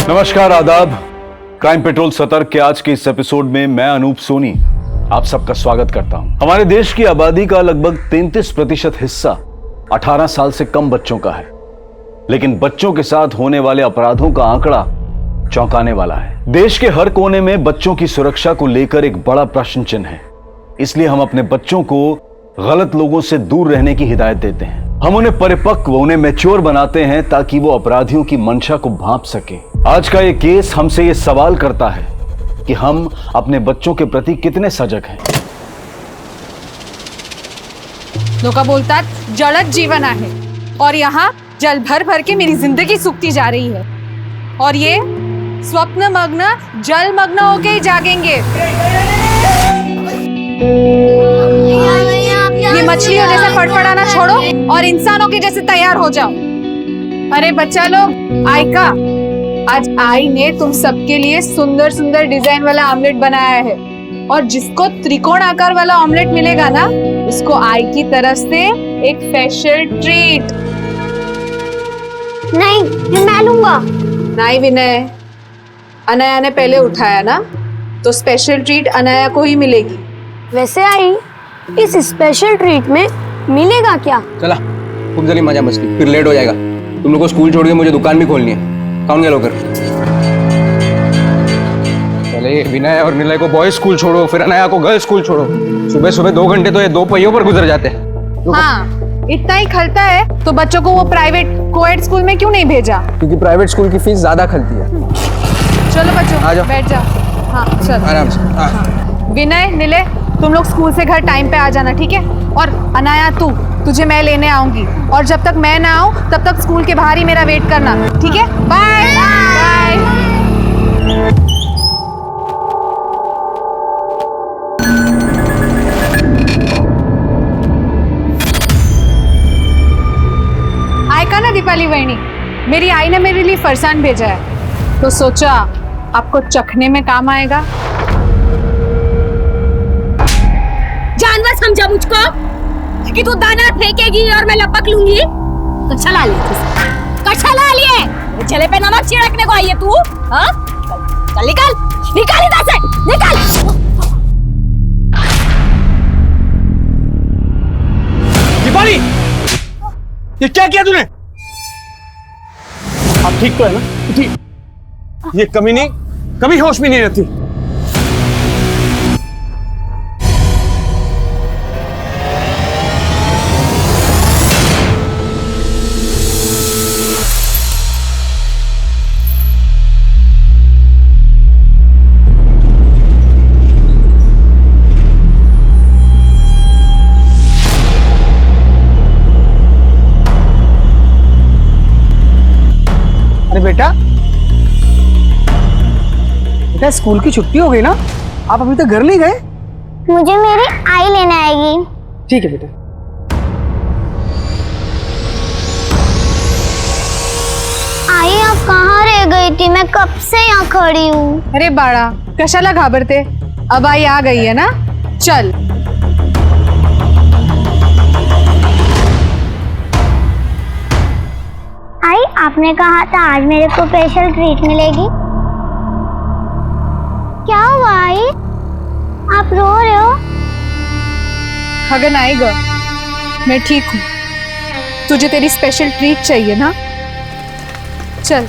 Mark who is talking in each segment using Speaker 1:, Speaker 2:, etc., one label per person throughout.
Speaker 1: नमस्कार, आदाब। Crime petrol सतर्क के आज के इस एपिसोड में मैं अनूप सोनी आप सबका स्वागत करता हूं। हमारे देश की आबादी का लगभग 33% हिस्सा 18 साल से कम बच्चों का है, लेकिन बच्चों के साथ होने वाले अपराधों का आंकड़ा चौंकाने वाला है। देश के हर कोने में बच्चों की सुरक्षा को लेकर एक बड़ा प्रश्न चिन्ह है। इसलिए हम अपने बच्चों को गलत लोगों से दूर रहने की हिदायत देते हैं। हम उन्हें परिपक्व, उन्हें मैच्योर बनाते हैं ताकि वो अपराधियों की मंशा को भांप सके। आज का ये केस हमसे ये सवाल करता है कि हम अपने बच्चों के प्रति कितने सजग हैं।
Speaker 2: लोका बोलतात जळत जीवन आहे और यहाँ जल भर भर के मेरी जिंदगी सूखती जा रही है और ये स्वप्न मग्न जल मग्न होके ही जागेंगे। ये मछलियों जैसे फड़फड़ाना छोड़ो और इंसानों के जैसे तैयार हो जाओ। अरे बच्चा लोग, आयका, आज आई ने तुम सबके लिए सुंदर सुंदर डिजाइन वाला ऑमलेट बनाया है और जिसको त्रिकोण आकार वाला ऑमलेट मिलेगा ना, उसको आई की तरफ से एक स्पेशल ट्रीट।
Speaker 3: नहीं, मैं लूंगा।
Speaker 2: नहीं विनय, अनाया ने पहले उठाया ना, तो स्पेशल ट्रीट अनाया को ही मिलेगी।
Speaker 3: वैसे आई, इस स्पेशल ट्रीट में मिलेगा क्या?
Speaker 4: चला, खूब जल्दी मजा मस्ती, फिर लेट हो जाएगा। तुम लोग को स्कूल छोड़ के मुझे दुकान भी खोलनी है। कौन गया लोग? पहले विनय और निलय को बॉयज स्कूल छोड़ो, फिर अनाया को गर्ल्स स्कूल छोड़ो। सुबह सुबह 2 घंटे तो ये 2 पहियों पर गुजर जाते हैं।
Speaker 2: हाँ, इतना ही खलता है तो बच्चों को वो प्राइवेट कोएड स्कूल में क्यों नहीं भेजा?
Speaker 4: क्योंकि प्राइवेट स्कूल की फीस ज्यादा खलती है।
Speaker 2: चलो बच्चों,
Speaker 4: आ जाओ।
Speaker 2: बैठ जाओ। हाँ चलो,
Speaker 4: आराम से। हाँ।
Speaker 2: विनय, निलय, तुम लोग स्कूल से घर टाइम पे आ जाना, ठीक है? और अनाया, तुझे मैं लेने आऊंगी और जब तक मैं ना आऊं तब तक स्कूल के बाहर ही मेरा वेट करना, ठीक है? Bye bye. आयका ना दीपाली वहिनी, मेरी आई ने मेरे लिए फरसान भेजा है, तो सोचा आपको चखने में काम आएगा।
Speaker 3: जानवर समझा मुझको कि तू दाना फेंकेगी और मैं लपक लूंगी? कच्छा ला लिए जले पे नमक छिड़कने को आई है तू? हाँ? चल निकल, निकल इधर से, निकल।
Speaker 4: दीपाली, ये क्या किया तूने?
Speaker 5: आप ठीक तो है ना? ठीक। ये कमीनी कभी होश में नहीं रहती। अरे बेटा, स्कूल की छुट्टी हो गई ना? आप अभी तक घर नहीं गए?
Speaker 3: मुझे मेरी आई लेने आएगी।
Speaker 5: ठीक है बेटा।
Speaker 3: आई, आप कहाँ रह गई थी? मैं कब से यहाँ खड़ी हूँ।
Speaker 2: अरे बाळा, कशाला घाबरते? अब आई आ गई है ना, चल।
Speaker 3: आई, आपने कहा था आज मेरे को स्पेशल ट्रीट मिलेगी। क्या हुआ आई? आप रो रहे हो?
Speaker 2: खगन आएगा, मैं ठीक हूँ। तुझे तेरी स्पेशल ट्रीट चाहिए ना? चल।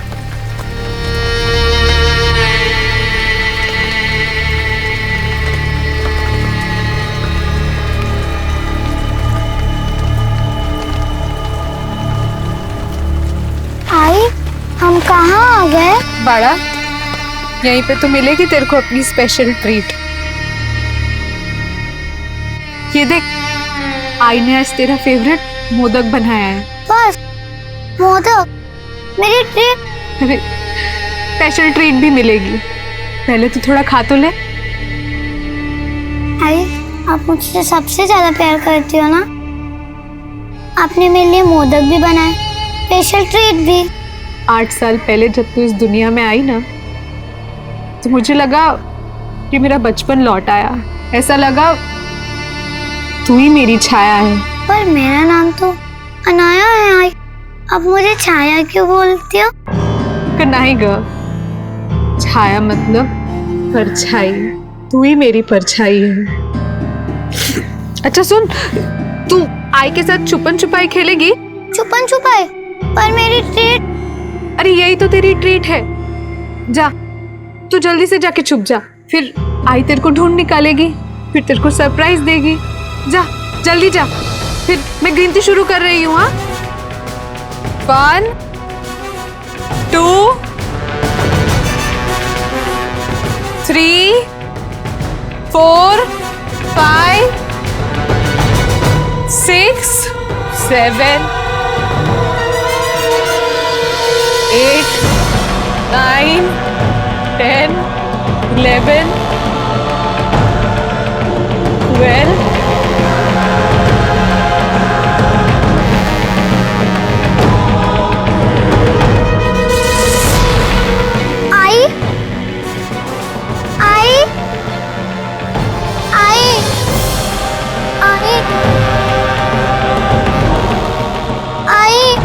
Speaker 3: आई, हम कहाँ आ गए?
Speaker 2: बाड़ा, यहीं पे तो मिलेगी तेरे को अपनी स्पेशल ट्रीट। ये देख, आई ने आज तेरा फेवरेट मोदक बनाया है।
Speaker 3: बस मोदक? मेरी ट्रीट?
Speaker 2: अरे, स्पेशल ट्रीट भी मिलेगी, पहले तो थोड़ा खा तो ले।
Speaker 3: आई, आप मुझसे सबसे ज्यादा प्यार करती हो ना? आपने मेरे लिए मोदक भी बनाए, स्पेशल ट्रीट भी।
Speaker 2: 8 साल पहले जब तू इस दुनिया में आई ना, तो मुझे लगा कि मेरा बचपन लौट आया। ऐसा लगा तू ही मेरी छाया है।
Speaker 3: पर मेरा नाम तो अनाया है। आई, अब मुझे छाया क्यों बोलती हो?
Speaker 2: नहीं ग, छाया मतलब परछाई, तू ही मेरी परछाई है। अच्छा सुन, तू आई के साथ छुपन छुपाई खेलेगी?
Speaker 3: छुपन छुपाई? पर मेरी ट्रीट।
Speaker 2: अरे यही तो तेरी ट्रीट है। जा, तू जल्दी से जाके छुप जा, फिर आई तेरे को ढूंढ निकालेगी, फिर तेरे को सरप्राइज देगी। जा जल्दी जा, फिर मैं गिनती शुरू कर रही हूँ। हाँ, 1 2 3 4 5 6 7 8 9 10 11 12
Speaker 3: आई आई आई आई आई।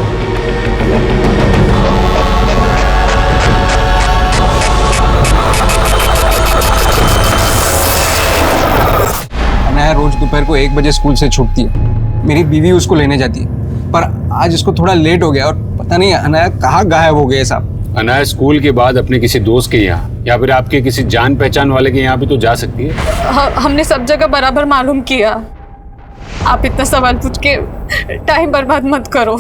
Speaker 4: अनाया रोज दोपहर को 1 बजे स्कूल से छूटती है, मेरी बीवी उसको लेने जाती है, पर आज इसको थोड़ा लेट हो गया और पता नहीं अनाया कहाँ गायब हो गए साहब।
Speaker 5: अनाया स्कूल के बाद अपने किसी दोस्त के यहाँ या फिर आपके किसी जान पहचान वाले के यहाँ भी तो जा सकती है।
Speaker 2: हमने सब जगह बराबर मालूम किया। आप इतना सवाल पूछ के टाइम बर्बाद मत करो।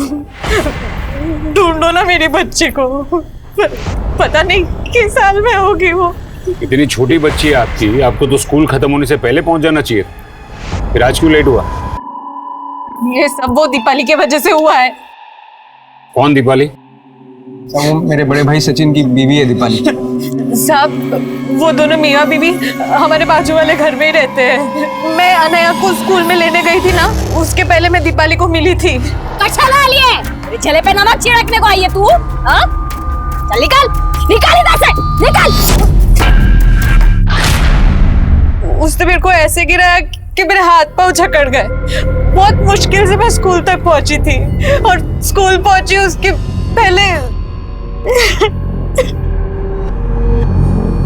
Speaker 2: ढूंढो ना मेरी बच्ची को, पता नहीं किस साल में होगी वो।
Speaker 5: इतनी छोटी बच्ची है आपकी, आपको तो स्कूल खत्म होने से पहले पहुंच जाना चाहिए, फिर आज क्यों लेट हुआ?
Speaker 2: ये सब वो दीपाली के वजह से हुआ है।
Speaker 5: कौन दीपाली?
Speaker 4: वो मेरे बड़े भाई सचिन की बीवी है दीपाली।
Speaker 2: साहब वो दोनों मियाँ बीवी हमारे बाजू वाले घर में ही रहते हैं। मैं अनया को स्कूल में लेने गई थी ना, उसके पहले मैं दीपाली को मिली थी।
Speaker 6: कच्छा ला लिए, तेरे चले पे नमक छिड़कने को आई है तू? हाँ? चल निकल, निकल इधर से, निकल।
Speaker 2: उसने मेरे को ऐसे गिराया कि मेरे हाथ पांव जकड़ गए। बहुत मुश्किल से मैं स्कूल तक पहुंची थी, और स्कूल पहुंची उसके पहले।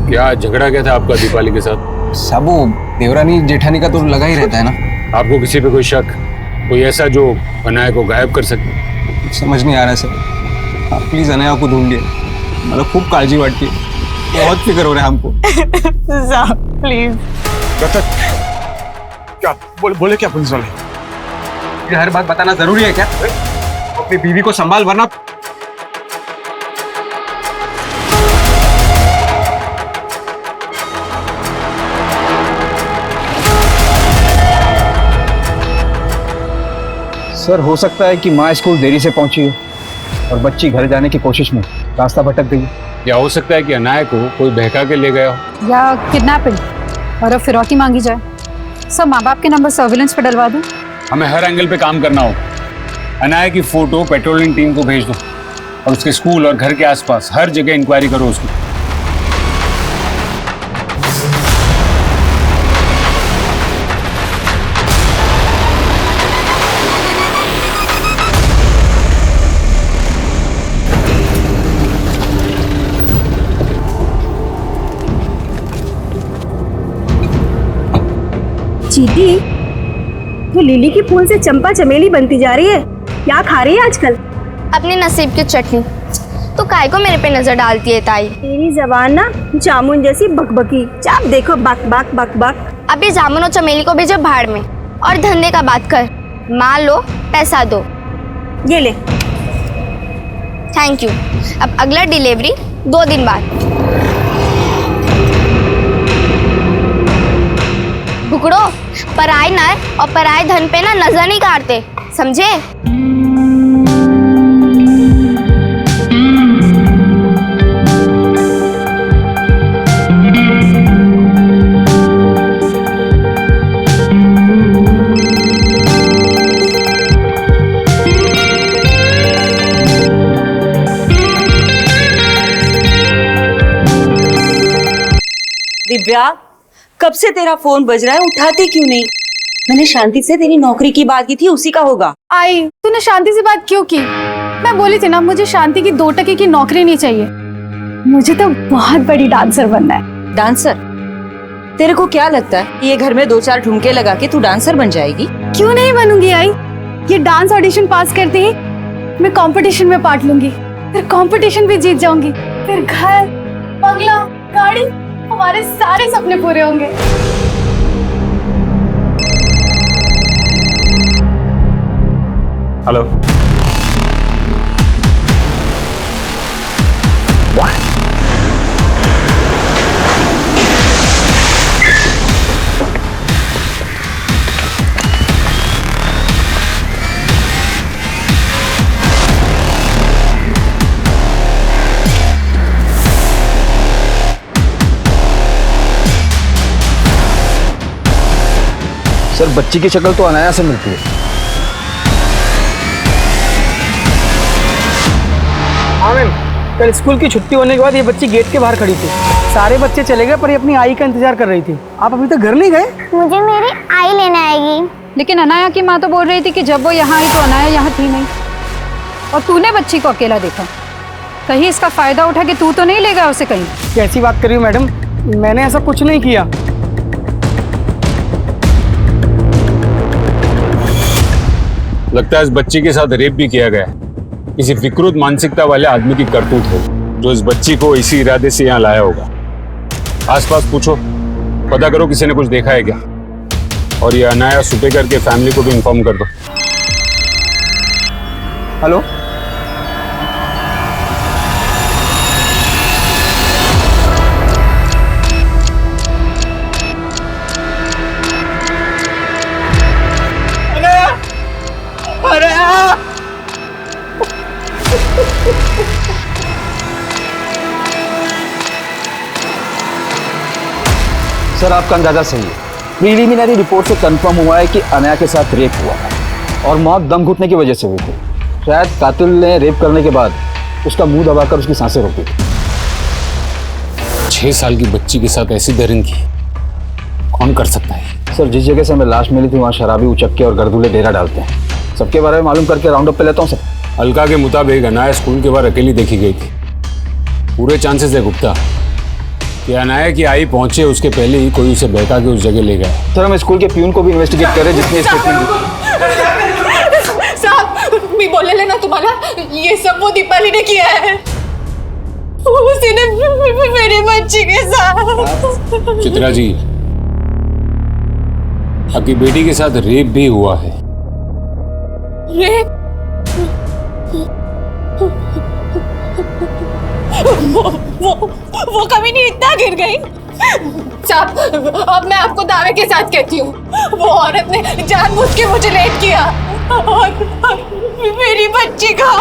Speaker 5: क्या झगड़ा क्या था आपका दीपाली के साथ?
Speaker 4: साहब वो देवरानी जेठानी का तो लगा ही रहता है ना।
Speaker 5: आपको किसी पे कोई शक, कोई ऐसा जो अनाया को गायब कर सके?
Speaker 4: समझ नहीं आ रहा सर, आप प्लीज अनाया को ढूंढिए, मतलब खूब काळजी वाटती है, बहुत फिक्र हो रहा है हमको।
Speaker 2: साहब प्लीज।
Speaker 5: क्या बोले क्या पुलिस वाले?
Speaker 4: हर बात बताना जरूरी है क्या? अपनी बीवी को संभाल, वरना
Speaker 7: सर हो सकता है कि माँ स्कूल देरी से पहुंची हो और बच्ची घर जाने की कोशिश में रास्ता भटक गई।
Speaker 5: या हो सकता है कि अनाया को कोई बहका के ले गया हो,
Speaker 8: या किडनैपिंग और अब फिरौती मांगी जाए। सब माँ बाप के नंबर सर्विलेंस पे डलवा दूं।
Speaker 5: हमें हर एंगल पे काम करना हो। अनाया की फोटो पेट्रोलिंग टीम को भेज दो और उसके स्कूल और घर के आसपास हर जगह इंक्वायरी करो उसकी।
Speaker 6: चीटी, तो लिली की फूल से चंपा चमेली बनती जा रही है। क्या खा रही है आजकल?
Speaker 3: अपने नसीब की चटनी। तो काय को मेरे पे नजर डालती है ताई?
Speaker 6: तेरी जबान ना जामुन जैसी बकबकी, चाप देखो बक बक बक बक।
Speaker 3: अभी जामुन और चमेली को भेजो भाड़ में, और धंधे का बात कर। माल लो, पैसा दो।
Speaker 6: ये ले।
Speaker 3: Thank you. अब अगला डिलीवरी 2 दिन बाद। भुकड़ो, पराए नर और पराए धन पे ना नजर नहीं काटते, समझे?
Speaker 9: दिव्या, कब से तेरा फोन बज रहा है, उठाती क्यों नहीं? मैंने शांति से तेरी नौकरी की बात की थी, उसी का होगा।
Speaker 8: आई, तूने शांति से बात क्यों की? मैं बोली थी ना, मुझे शांति की 2 टके की नौकरी नहीं चाहिए। मुझे तो बहुत बड़ी डांसर बनना है।
Speaker 9: डांसर? तेरे को क्या लगता है कि ये घर में 2-4 ठुमके लगा के तू डांसर बन जाएगी?
Speaker 8: क्यों नहीं बनूंगी आई? ये डांस ऑडिशन पास करते ही मैं कंपटीशन में पार्ट लूंगी, फिर कंपटीशन भी जीत जाऊंगी, फिर घर, बंगला, गाड़ी, हमारे सारे सपने पूरे होंगे।
Speaker 5: हेलो।
Speaker 7: सर बच्ची की शक्ल तो अनाया से मिलती है।
Speaker 10: हाँ मैम, कल स्कूल की छुट्टी होने के बाद ये बच्ची गेट के बाहर खड़ी थी। सारे बच्चे चले गए पर ये अपनी आई का इंतजार कर रही थी। आप अभी तक घर नहीं गए?
Speaker 3: मुझे मेरी आई लेने आएगी।
Speaker 8: लेकिन अनाया की माँ तो बोल रही थी कि जब वो यहाँ आई तो अनाया यहाँ थी नहीं, और तूने बच्ची को अकेला देखा। कहीं इसका फायदा उठा के तू तो नहीं लेगा उसे कहीं?
Speaker 10: कैसी बात कर रही हो मैडम, मैंने ऐसा कुछ नहीं किया।
Speaker 5: लगता है इस बच्ची के साथ रेप भी किया गया है। किसी विकृत मानसिकता वाले आदमी की करतूत है जो इस बच्ची को इसी इरादे से यहाँ लाया होगा। आसपास पूछो, पता करो किसी ने कुछ देखा है क्या, और ये अनाया सुपेकर के फैमिली को भी इन्फॉर्म कर दो।
Speaker 10: हेलो,
Speaker 7: सर आपका अंदाजा सही है। प्रीलिमिनरी रिपोर्ट से कंफर्म हुआ है कि अनाया के साथ रेप हुआ है और मौत दम घुटने की वजह से हुई थी। शायद कातिल ने रेप करने के बाद उसका मुंह दबाकर उसकी सांसें रोक दी।
Speaker 5: 6 साल की बच्ची के साथ ऐसी दरिंदगी कौन कर सकता है?
Speaker 7: सर जिस जगह से हमें लाश मिली थी वहाँ शराबी उचक्के और गर्दूले डेरा डालते हैं। सबके बारे में मालूम करके राउंड अप पे लेता हूँ सर।
Speaker 5: अलका के मुताबिक अनाया स्कूल के बाहर अकेली देखी गई थी। पूरे चांसेस है गुप्ता कि अनाया की आई पहुंचे उसके पहले ही कोई उसे बहका के उस जगह ले गया।
Speaker 7: सर हम स्कूल के प्यून को भी इन्वेस्टिगेट करें जितनी स्टेटमेंट।
Speaker 2: साहब मैं बोले लेना तुम्हारा, ये सब वो दीपाली ने किया है। उसी ने मेरी बच्ची के साथ।
Speaker 5: चित्रा जी, आपकी बेटी के साथ रेप भी हुआ है।
Speaker 2: रेप? वो कभी नहीं इतना गिर गई। साहब अब मैं आपको दावे के साथ कहती हूँ, वो औरत ने जानबूझ के मुझे लेट किया और मेरी बच्ची को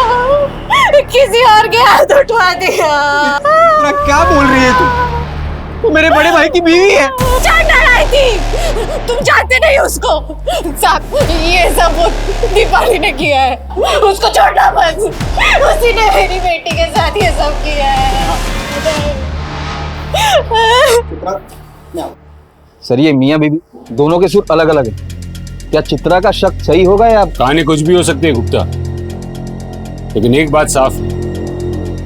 Speaker 2: किसी और के हाथ उठवा दिया।
Speaker 10: क्या बोल रही है तू मेरे बड़े भाई की बीवी है।
Speaker 2: जान डराई थी, तुम जानते नहीं उसको। साहब ये सब वो दीपाली ने किया है, उसको छोड़ना मत। उसी ने मेरी बेटी के साथ ये सब किया है।
Speaker 7: सर ये मियाँ बीबी दोनों के सुर अलग अलग है। क्या चित्रा का शक सही होगा या?
Speaker 5: कहानी कुछ भी हो सकती है गुप्ता, लेकिन एक बात साफ है,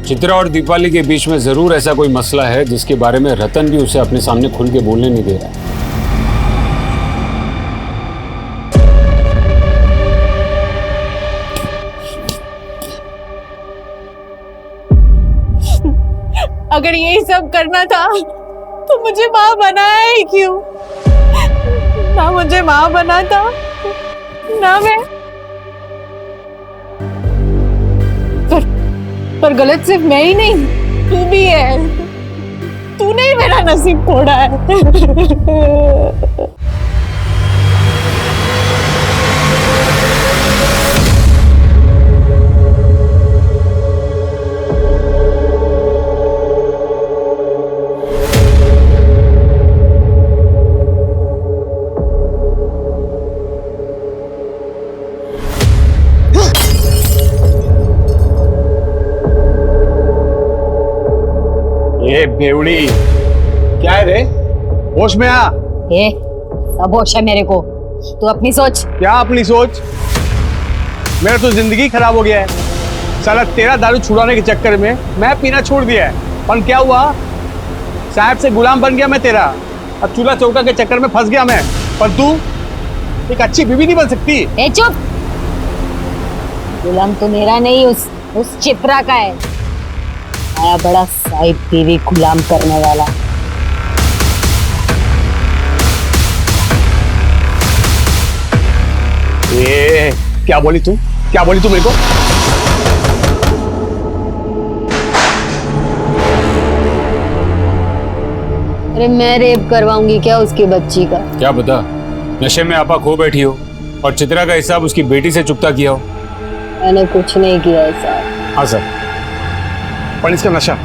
Speaker 5: चित्रा और दीपाली के बीच में जरूर ऐसा कोई मसला है जिसके बारे में रतन भी उसे अपने सामने खुल के बोलने नहीं दे रहा है।
Speaker 2: अगर यही सब करना था तो मुझे माँ बनाया ही क्यों? ना मुझे माँ बना था ना मैं। पर गलत सिर्फ मैं ही नहीं, तू भी है। तूने ही मेरा नसीब तोड़ा है।
Speaker 5: ये बेवड़ी क्या है रे? होश में आ।
Speaker 6: ए, सब होश है मेरे को, तू अपनी सोच।
Speaker 10: क्या अपनी सोच? मेरा तो जिंदगी खराब हो गया है। साला तेरा दारू छुड़ाने के चक्कर में मैं पीना छोड़ दिया है।
Speaker 11: पर क्या हुआ, साहब से गुलाम बन गया मैं तेरा। अब चूल्हा चौका के चक्कर में फंस गया मैं। पर तू एक अच्छी बीवी नहीं बन सकती।
Speaker 6: ए चुप, गुलाम तो मेरा नहीं, उस चित्रा का है। आया बड़ा साहिब बीवी गुलाम करने वाला।
Speaker 11: ए, क्या बोली तू मेरे को?
Speaker 6: अरे मैं रेप करवाऊंगी क्या उसकी बच्ची का?
Speaker 5: क्या पता नशे में आपा खो बैठी हो और चित्रा का हिसाब उसकी बेटी से चुकता किया हो।
Speaker 6: मैंने कुछ नहीं किया है साहब।
Speaker 11: हाँ सर, पर इसका नशा,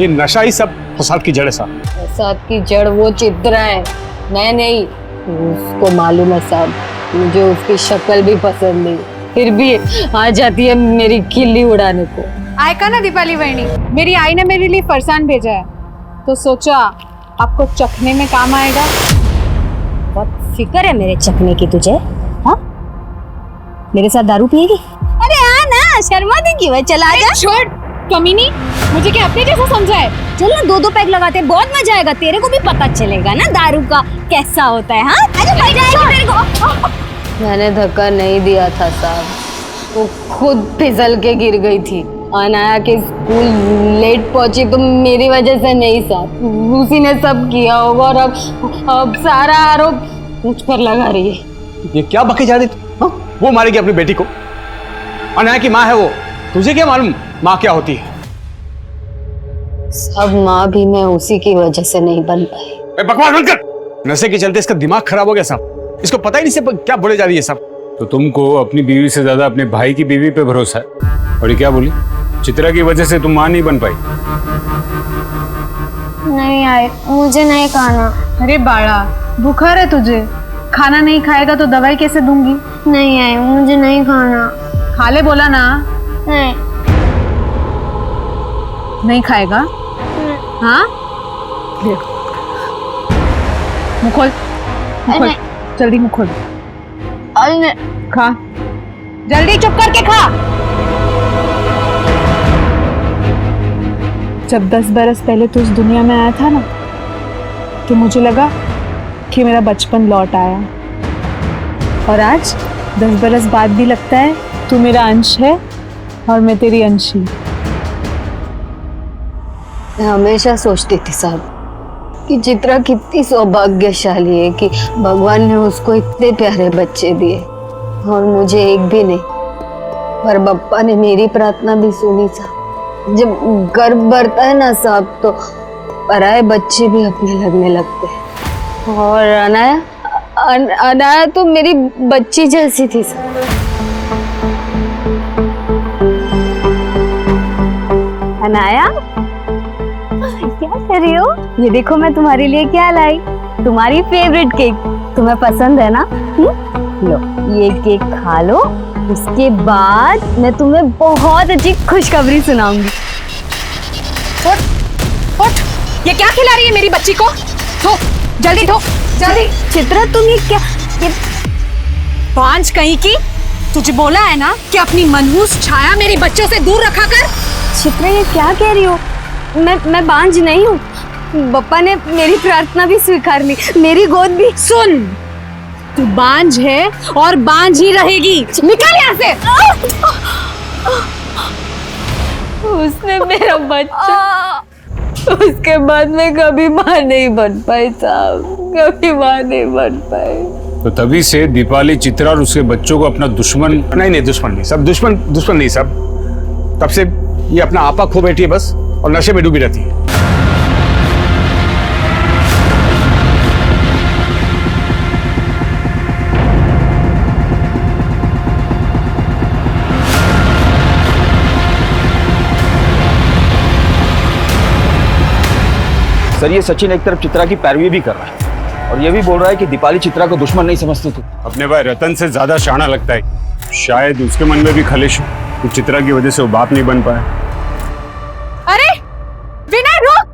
Speaker 11: ये नशा ही सब फसाद की जड़ है साहब।
Speaker 6: फसाद की जड़ वो चित्रा है, मैं नहीं। उसको मालूम है साहब, मुझे उसकी शक्ल भी पसंद नहीं, फिर भी आ जाती है मेरी खिल्ली उड़ाने को।
Speaker 2: आयका ना दीपाली बहनी, मेरी आई ने मेरे लिए फरसान भेजा है, तो सोचा आपको चखने में काम आएगा।
Speaker 6: बहुत फिक्र है मेरे चखने की तुझे। हाँ, मेरे साथ दारू पिएगी? अरे हाँ ना, शर्मा दी क्यों है, चला जा।
Speaker 2: छोड़ कमीनी, मुझे क्या अपने जैसा समझा है?
Speaker 6: चल ना, 2-2 पैक लगाते हैं, बहुत मजा आएगा, तेरे को भी पता चलेगा ना दारू का कैसा होता है। हाँ, अरे भाई जाएगी तेरे को। मैंने धक्का नहीं दिया था साहब, वो खुद फिसल के गिर गई थी। अनाया के स्कूल लेट पहुंची तो मेरी वजह से नहीं साहब, उसी ने सब किया होगा और अब सारा आरोप मुझ पर लगा रही है।
Speaker 11: ये क्या बके जा रही तू? हाँ? वो मारेगी अपनी बेटी को, अनाया की माँ है वो, तुझे क्या मालूम माँ क्या होती है?
Speaker 6: सब माँ भी मैं उसी की वजह से नहीं बन पाई।
Speaker 11: बकवास बंद कर। नशे के चलते इसका दिमाग खराब हो गया साहब, इसको पता ही नहीं सब क्या बोले जा रही है साहब।
Speaker 5: तो तुमको अपनी बीवी से ज्यादा अपने भाई की बीवी पे भरोसा है। और ये क्या बोली, चित्रा की वजह से तुम मां नहीं बन पाई?
Speaker 3: नहीं आए, मुझे नहीं खाना।
Speaker 2: अरे बाड़ा, बुखार है तुझे, खाना नहीं खाएगा तो दवाई कैसे दूंगी?
Speaker 3: नहीं आए, मुझे नहीं खाना।
Speaker 2: खा ले बोला ना।
Speaker 3: नहीं
Speaker 2: नहीं खाएगा? हाँ, ले मुंह खोल, जल्दी मुंह खोल। खा, जल्दी चुप करके खा। जब 10 बरस पहले तू इस दुनिया में आया था ना, तो मुझे लगा कि मेरा बचपन लौट आया, और आज 10 बरस बाद भी लगता है तू मेरा अंश है और मैं तेरी अंशी।
Speaker 6: मैं हमेशा सोचती थी साहब कि चित्रा कितनी सौभाग्यशाली है कि भगवान ने उसको इतने प्यारे बच्चे दिए और मुझे एक भी नहीं। पर बप्पा ने मेरी प्रार्थना भी सुनी साहब। जब गर्भ भरता है ना साहब, तो पराये बच्चे भी अपने लगने लगते हैं। और अनाया तो मेरी बच्ची जैसी थी साहब। अनाया, क्या कर रही हो? ये देखो मैं तुम्हारे लिए क्या लाई, तुम्हारी फेवरेट केक। तुम्हें पसंद है ना? लो ये केक खा लो, उसके बाद मैं तुम्हें बहुत अच्छी खुशखबरी सुनाऊंगी।
Speaker 2: उठ, ये क्या खिला रही है मेरी बच्ची को? धो, जल्दी धो, जल्दी।
Speaker 6: चित्रा तुम ये क्या, ये
Speaker 2: बांझ कहीं की, तुझे बोला है ना कि अपनी मनहूस छाया मेरे बच्चों से दूर रखा कर।
Speaker 6: चित्रा ये क्या कह रही हो? मैं बांझ नहीं हूँ, बप्पा ने मेरी प्रार्थना भी स्वीकार ली, मेरी गोद भी।
Speaker 2: सुन, तू बांझ है और बांझ ही रहेगी। निकल यहाँ से।
Speaker 6: उसने मेरा बच्चा, उसके बाद मैं कभी माँ नहीं बन पाई साहब, कभी माँ नहीं बन पाई।
Speaker 5: तो तभी से दीपाली चित्रा और उसके बच्चों को अपना दुश्मन।
Speaker 11: नहीं, दुश्मन नहीं सब, दुश्मन नहीं सब। तब से ये अपना आपा खो बैठी है बस, और नशे में डूबी रहती है।
Speaker 7: सर, ये सचिन एक तरफ चित्रा की पैरवी भी कर रहा है और ये भी बोल रहा है कि दीपाली चित्रा को दुश्मन नहीं समझती थी।
Speaker 5: अपने भाई रतन से ज्यादा शाना लगता है। शायद उसके मन में भी खलिश हो कि चित्रा की वजह से वो बाप नहीं बन पाया।
Speaker 2: अरे विनय, रुक,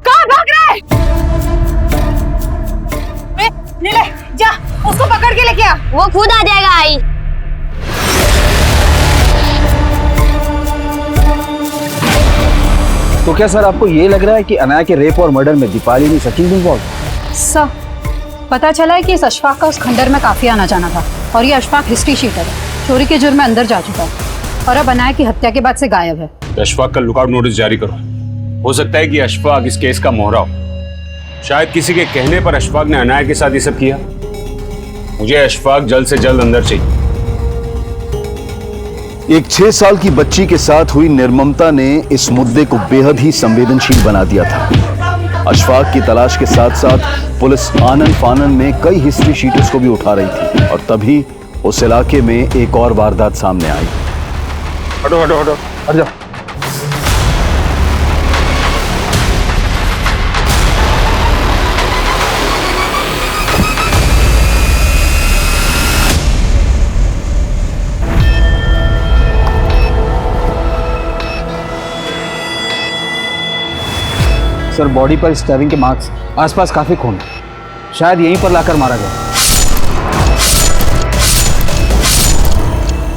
Speaker 2: कहाँ भाग रहा है? ले जा, उसको पकड़ के लेके आ।
Speaker 6: वो खुद आ जाएगा। आई
Speaker 7: तो क्या सर आपको ये लग रहा है कि अनाया के रेप और मर्डर में दीपाली ने सचिन भी इन्वॉल्व?
Speaker 8: सर पता चला है कि इस अशफाक का उस खंडर में काफी आना जाना था और ये अशफाक हिस्ट्री शीटर है, चोरी के जुर्म में अंदर जा चुका है और अब अनाया की हत्या के बाद से गायब है।
Speaker 5: अशफाक का लुकआउट नोटिस जारी करो। हो सकता है कि अशफाक इस केस का मोहरा हो। शायद किसी के कहने पर अशफाक ने अनाया के साथ ये सब किया। मुझे अशफाक जल्द से जल्द अंदर चाहिए।
Speaker 1: एक 6 साल की बच्ची के साथ हुई निर्ममता ने इस मुद्दे को बेहद ही संवेदनशील बना दिया था। अशफाक की तलाश के साथ साथ पुलिस आनन फानन में कई हिस्ट्री शीटर्स को भी उठा रही थी और तभी उस इलाके में एक और वारदात सामने आई।
Speaker 5: हटो हटो हटो
Speaker 7: हट जाओ। सर बॉडी पर स्टैबिंग के मार्क्स, आसपास काफी खून, शायद यहीं पर लाकर मारा गया।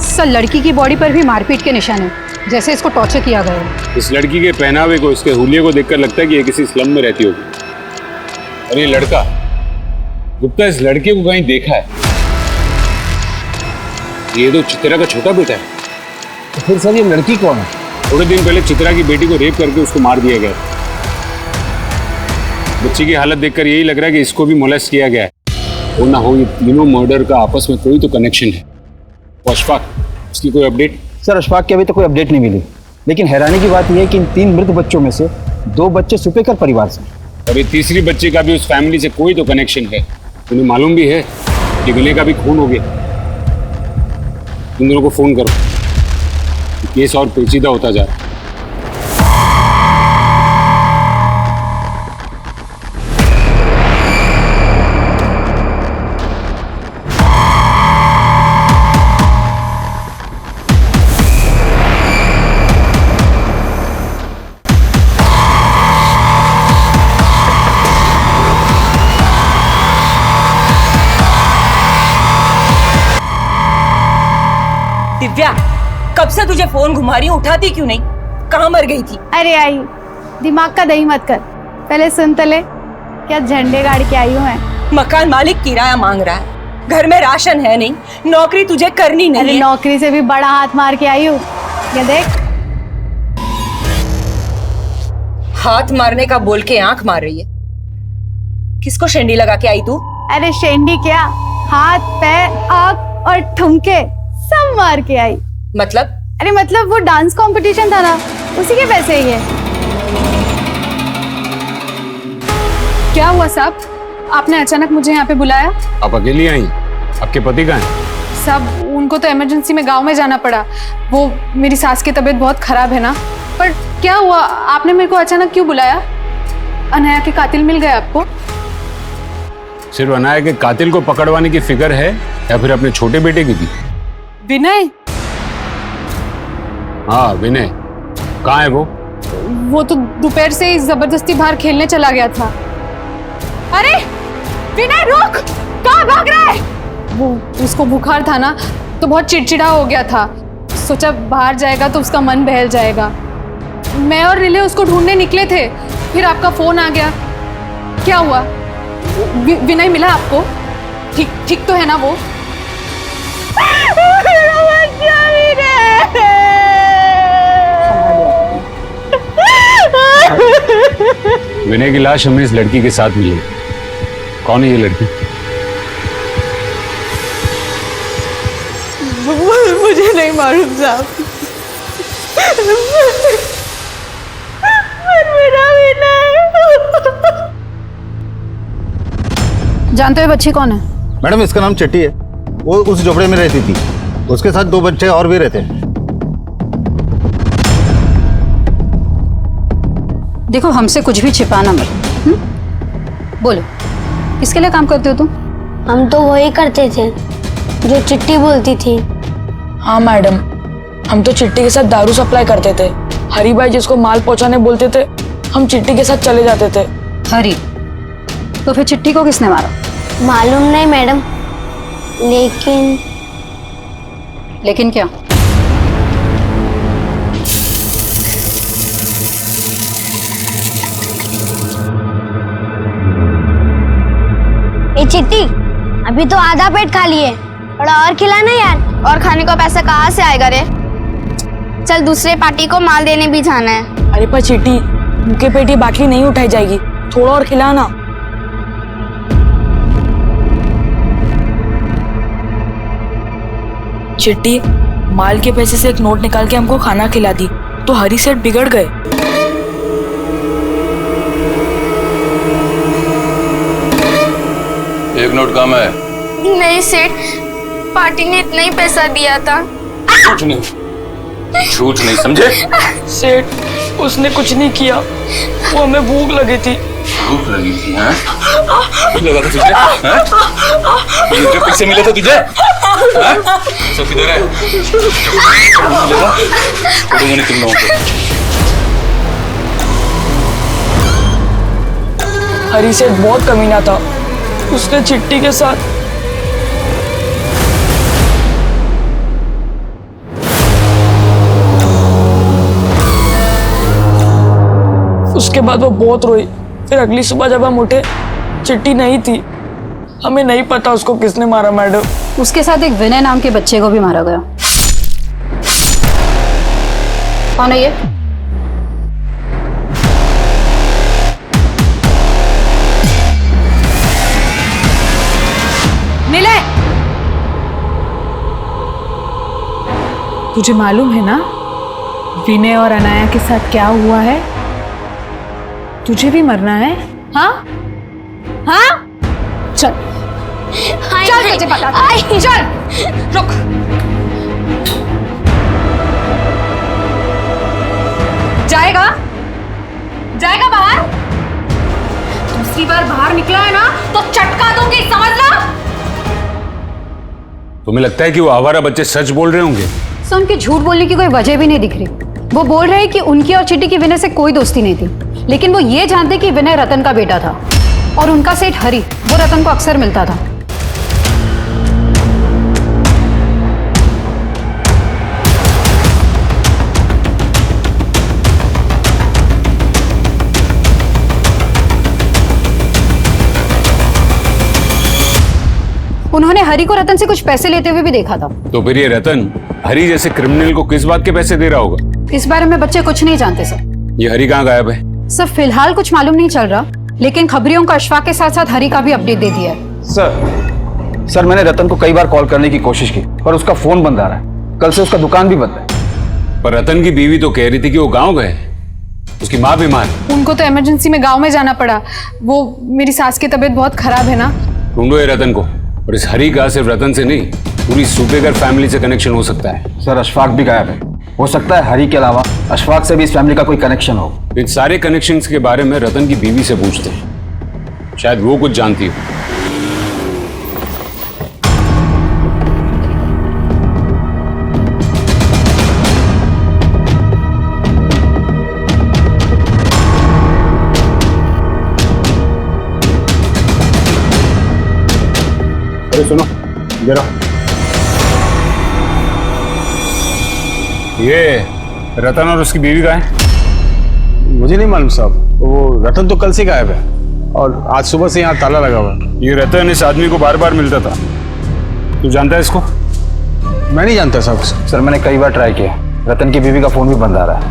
Speaker 8: सर लड़की की बॉडी पर भी मारपीट के निशान है, जैसे इसको टॉर्चर किया गया है।
Speaker 5: इस लड़की के पहनावे को, इसके हुलिये को देखकर लगता है कि ये किसी स्लम में रहती होगी। और ये लड़का, गुप्ता इस लड़के को कहीं देखा है। ये तो चित्रा का छोटा बेटा है।
Speaker 7: तो फिर सर ये लड़की कौन है?
Speaker 5: थोड़े दिन पहले चित्रा की बेटी को रेप करके उसको मार दिया गया। बच्ची की हालत देखकर यही लग रहा है कि इसको भी मोलेस्ट किया गया है। हो ना हो ये तीनों मर्डर का आपस में कोई तो कनेक्शन है। अशफाक, उसकी कोई अपडेट?
Speaker 7: सर अशफाक की अभी तक कोई अपडेट नहीं मिली, लेकिन हैरानी की बात यह है कि इन 3 मृत बच्चों में से 2 बच्चे सुपेकर परिवार से,
Speaker 5: और ये तीसरी बच्ची का भी उस फैमिली से कोई तो कनेक्शन है। तुम्हें मालूम भी है कि गले का भी खून हो गया। तुम दोनों को फोन करो, केस और पेचीदा होता जा रहा है।
Speaker 9: दिव्या, कब से तुझे फोन घुमा रही हूँ, उठाती क्यों नहीं? कहाँ मर गई थी?
Speaker 8: अरे आई, दिमाग का दही मत कर, पहले सुन तो ले, क्या झंडे गाड़ के आई हूँ मैं।
Speaker 9: मकान मालिक किराया मांग रहा है, घर में राशन है नहीं, नौकरी तुझे करनी नहीं है।
Speaker 8: नौकरी से भी बड़ा हाथ मार के आई हूँ, ये देख।
Speaker 9: हाथ मारने का बोल के आंख मार रही है। किसको शेंडी लगा के आई तू?
Speaker 8: अरे शेंडी क्या, हाथ पैर आँख और ठुमके सब मार के आई।
Speaker 9: मतलब?
Speaker 8: अरे मतलब वो डांस कंपटीशन था ना, उसी के पैसे ही है।
Speaker 2: क्या हुआ साहब, आपने अचानक मुझे यहाँ पे बुलाया?
Speaker 5: आप अकेली आई? आपके पति कहाँ हैं?
Speaker 2: साहब उनको तो इमरजेंसी में गांव में जाना पड़ा। वो मेरी सास की तबीयत बहुत खराब है ना। पर क्या हुआ, आपने मेरे को अचानक क्यों बुलाया? अनाया के कातिल मिल गए आपको?
Speaker 5: सिर्फ अनाया के कातिल को पकड़वाने की फिक्र है या फिर अपने छोटे बेटे की भी?
Speaker 2: विनय?
Speaker 5: हाँ विनय, कहाँ है वो?
Speaker 2: वो तो दोपहर से ही जबरदस्ती बाहर खेलने चला गया था। अरे विनय रुक, कहाँ भाग रहा है? वो उसको बुखार था ना, तो बहुत चिड़चिड़ा हो गया था। सोचा बाहर जाएगा तो उसका मन बहल जाएगा। मैं और रिले उसको ढूंढने निकले थे, फिर आपका फोन आ गया। क्या हुआ, विनय मिला आपको? ठीक तो है ना वो?
Speaker 5: विनय की लाश हमें इस लड़की के साथ मिली। कौन है ये लड़की?
Speaker 2: मुझे नहीं मालूम साहब।
Speaker 8: जानते हो बच्ची कौन है?
Speaker 12: मैडम इसका नाम चट्टी है। वो उस झोपड़े में रहती थी, उसके साथ 2 बच्चे और भी रहते हैं।
Speaker 8: देखो हमसे कुछ भी छिपाना मत। बोलो किसके लिए काम करते हो तुम?
Speaker 3: हम तो वही करते थे जो चिट्टी बोलती थी।
Speaker 13: हाँ मैडम, हम तो चिट्टी के साथ दारू सप्लाई करते थे। हरी भाई जिसको माल पहुंचाने बोलते थे, हम चिट्टी के साथ चले जाते थे।
Speaker 8: हरी? तो फिर चिट्टी को किसने मारा?
Speaker 3: मालूम नहीं मैडम,
Speaker 8: लेकिन क्या?
Speaker 3: अभी तो आधा पेट खा लिए, थोड़ा और खिलाना यार। और खाने को पैसा कहाँ से आएगा रे? चल दूसरे पार्टी को माल देने भी जाना है।
Speaker 13: अरे पर चिट्टी, भूखे पेट ये बाटली नहीं उठाई जाएगी, थोड़ा और खिलाना। चिट्टी, माल के पैसे से एक नोट निकाल के हमको खाना खिला दी तो हरी सेठ बिगड़ गए।
Speaker 14: एक नोट कम है।
Speaker 3: नहीं सेठ, पार्टी ने इतना ही पैसा दिया था।
Speaker 14: झूठ नहीं, झूठ नहीं, समझे?
Speaker 13: सेठ, उसने कुछ नहीं किया, वो हमें भूख लगी थी।
Speaker 14: भूख लगी थी? हाँ? लगा था तुझे? हाँ? मुझे पैसे मिले थे तुझे? हाँ? सब किधर है? नहीं तुम लोगों को।
Speaker 13: हरी सेठ बहुत कमीना था, उसने चिट्टी के साथ उसके बाद वो बहुत रोई। फिर अगली सुबह जब हम उठे, चिट्टी नहीं थी। हमें नहीं पता उसको किसने मारा मैडम।
Speaker 8: उसके साथ एक विनय नाम के बच्चे को भी मारा गया। कौन है ये?
Speaker 2: निलय, तुझे मालूम है ना विनय और अनाया के साथ क्या हुआ है? तुझे भी मरना है? हाँ हाँ, चल चल, तुझे पता है। चल रुक। जाएगा जाएगा बाहर? दूसरी बार बाहर निकला है ना तो चटका दूंगी, समझ ला।
Speaker 5: तुम्हें लगता है कि वो आवारा बच्चे सच बोल रहे होंगे?
Speaker 8: सो उनके झूठ बोलने की कोई वजह भी नहीं दिख रही। वो बोल रहे हैं कि उनकी और चिट्टी की विनय से कोई दोस्ती नहीं थी, लेकिन वो ये जानते कि विनय रतन का बेटा था और उनका सेठ हरी वो रतन को अक्सर मिलता था। उन्होंने हरी को रतन से कुछ पैसे लेते हुए भी देखा था।
Speaker 5: तो फिर ये रतन हरी जैसे क्रिमिनल को किस बात के पैसे दे रहा होगा?
Speaker 8: इस बारे में बच्चे कुछ नहीं जानते सर।
Speaker 5: ये हरी कहाँ गायब है?
Speaker 8: सर फिलहाल कुछ मालूम नहीं चल रहा, लेकिन खबरियों का अशफाक के साथ साथ हरी का भी अपडेट दे दिया है।
Speaker 7: सर मैंने रतन को कई बार कॉल करने की कोशिश की पर उसका फोन बंद आ रहा है। कल से उसका दुकान भी बंद है।
Speaker 5: पर रतन की बीवी तो कह रही थी कि वो गाँव गए, उसकी माँ बीमार।
Speaker 2: उनको तो इमरजेंसी में गांव में जाना पड़ा। वो मेरी सास की तबीयत बहुत खराब है ना।
Speaker 5: ढूंढो ये रतन को। और इस हरी का सिर्फ रतन से नहीं, पूरी सूबेगर फैमिली से कनेक्शन हो सकता है।
Speaker 7: सर अशफाक भी गायब है, हो सकता है हरी के अलावा अशफाक से भी इस फैमिली का कोई कनेक्शन हो।
Speaker 5: इन सारे कनेक्शंस के बारे में रतन की बीवी से पूछते हैं, शायद वो कुछ जानती हो। अरे सुनो जरा, ये रतन और उसकी बीवी का है?
Speaker 11: मुझे नहीं मालूम साहब। वो रतन तो कल से गायब है और आज सुबह से यहाँ ताला लगा हुआ है।
Speaker 5: ये रतन इस आदमी को बार बार मिलता था, तू जानता है इसको?
Speaker 11: मैं नहीं जानता साहब।
Speaker 7: सर मैंने कई बार ट्राई किया, रतन की बीवी का फोन भी बंद आ रहा है।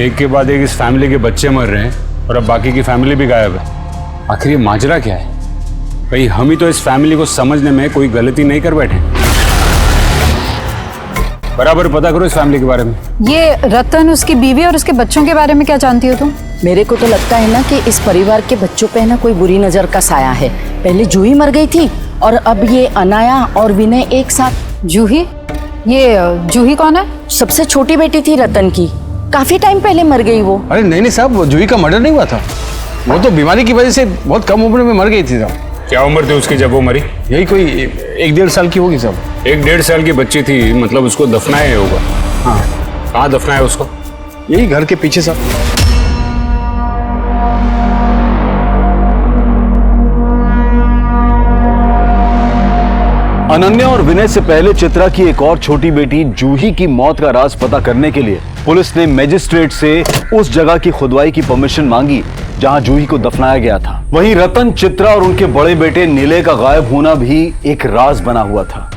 Speaker 5: एक के बाद एक इस फैमिली के बच्चे मर रहे हैं और अब बाकी की फैमिली भी गायब है। आखिर ये माजरा क्या है? कहीं हम ही तो इस फैमिली को समझने में कोई गलती नहीं कर बैठे? बराबर पता करो इस फैमिली के बारे में।
Speaker 8: ये रतन, उसकी बीवी और उसके बच्चों के बारे में क्या जानती हो तुम?
Speaker 15: मेरे को तो लगता है ना कि इस परिवार के बच्चों पे ना कोई बुरी नजर का साया है। पहले जूही मर गई थी और अब ये अनाया और विनय एक साथ।
Speaker 8: जूही? ये जूही कौन है?
Speaker 15: सबसे छोटी बेटी थी रतन की, काफी टाइम पहले मर गई वो।
Speaker 11: अरे नहीं साहब, जूही का मर्डर नहीं हुआ था। वो तो बीमारी की वजह से बहुत कम उम्र में मर गई थी साहब।
Speaker 5: क्या उम्र थी उसकी जब वो मरी?
Speaker 11: यही कोई 1-1.5 साल की होगी साहब।
Speaker 5: 1-1.5 साल की बच्ची थी, मतलब उसको दफनाया होगा।
Speaker 11: हाँ।
Speaker 5: कहाँ दफनाया उसको?
Speaker 11: यही घर के पीछे साहब।
Speaker 1: अनन्या और विनय से पहले चित्रा की एक और छोटी बेटी जूही की मौत का राज पता करने के लिए पुलिस ने मजिस्ट्रेट से उस जगह की खुदवाई की परमिशन मांगी जहां जूही को दफनाया गया था। वहीं रतन, चित्रा और उनके बड़े बेटे निलय का गायब होना भी एक राज बना हुआ था।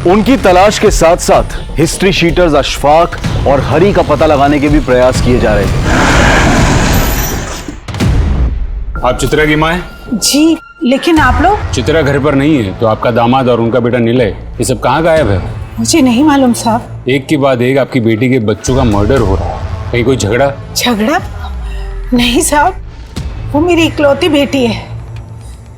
Speaker 1: उनकी तलाश के साथ साथ हिस्ट्री शीटर्स अशफाक और हरी का पता लगाने के भी प्रयास किए जा रहे थे।
Speaker 5: आप चित्रा की माँ हैं?
Speaker 16: जी, लेकिन आप लोग?
Speaker 5: चित्रा घर पर नहीं है, तो आपका दामाद और उनका बेटा निलय, ये सब कहाँ गायब है?
Speaker 16: मुझे नहीं मालूम साहब।
Speaker 5: एक के बाद एक आपकी बेटी के बच्चों का मर्डर हो रहा है। कहीं कोई झगड़ा?
Speaker 16: झगड़ा? नहीं साहब, वो मेरी इकलौती बेटी है।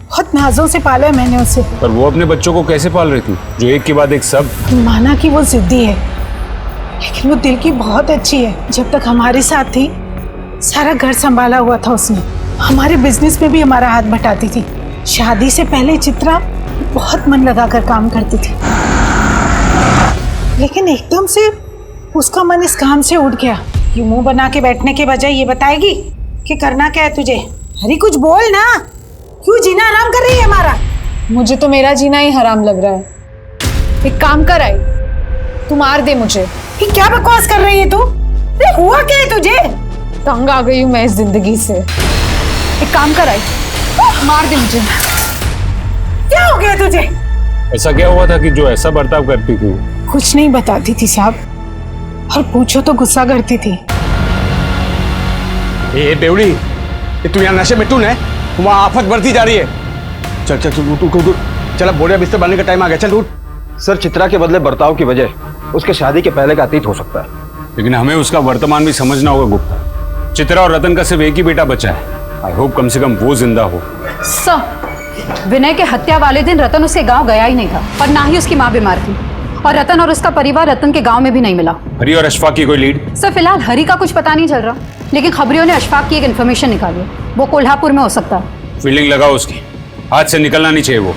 Speaker 16: बहुत नाजों से पाला है मैंने उसे।
Speaker 5: पर वो अपने बच्चों को कैसे पाल रही थी, जो एक के बाद एक सब?
Speaker 16: माना कि वो जिद्दी है, लेकिन वो दिल की बहुत अच्छी है। जब तक हमारे साथ थी, सारा घर संभाला हुआ था उसने। हमारे बिजनेस में भी हमारा हाथ बटाती थी। शादी से पहले चित्रा बहुत मन लगाकर काम करती थी, लेकिन एकदम से उसका मन इस काम से उठ गया। यूं मुंह बना के बैठने के बजाय ये बताएगी कि करना क्या है तुझे। अरे कुछ बोल ना, क्यों जीना हराम कर रही है हमारा?
Speaker 2: मुझे तो मेरा जीना ही हराम लग रहा है। एक काम कर आई, तू मार दे मुझे।
Speaker 16: ये क्या बकवास कर रही है तू? हुआ क्या है तुझे?
Speaker 2: तंग आ गई हूँ मैं इस जिंदगी से। एक काम कर आई, मार दे मुझे।
Speaker 16: क्या हो गया तुझे?
Speaker 5: ऐसा क्या हुआ था कि जो ऐसा बर्ताव करती थी?
Speaker 16: कुछ नहीं बताती थी साहब, और पूछो तो गुस्सा करती थी।
Speaker 11: ए बेवड़ी, ये तू यहाँ नशे में टून है, वहाँ आफत बढ़ती जा रही है। चल चल चल उठ उठ उठ, चल अब बोरिया बिस्तर बांधने का टाइम आ गया, चल उठ।
Speaker 7: सर, चित्रा के बदले बर्ताव की वजह उसके शादी के पहले का अतीत हो सकता है,
Speaker 5: लेकिन हमें उसका वर्तमान भी समझना होगा गुप्ता। चित्रा और रतन का सिर्फ एक ही बेटा बचा है। आई होप कम से कम वो जिंदा हो।
Speaker 15: सर, विनय के हत्या वाले दिन रतन उसके गांव गया ही नहीं था, और ना ही उसकी माँ बीमार थी, और रतन और उसका परिवार रतन के गांव में भी नहीं मिला।
Speaker 5: हरी और अशफाक की कोई लीड?
Speaker 15: सर, फिलहाल हरी का कुछ पता नहीं चल रहा, लेकिन खबरियों ने अशफाक की एक इन्फॉर्मेशन निकाली है। वो कोल्हापुर में हो सकता है।
Speaker 5: फील्डिंग लगाओ उसकी, हाथ से निकलना नहीं चाहिए वो।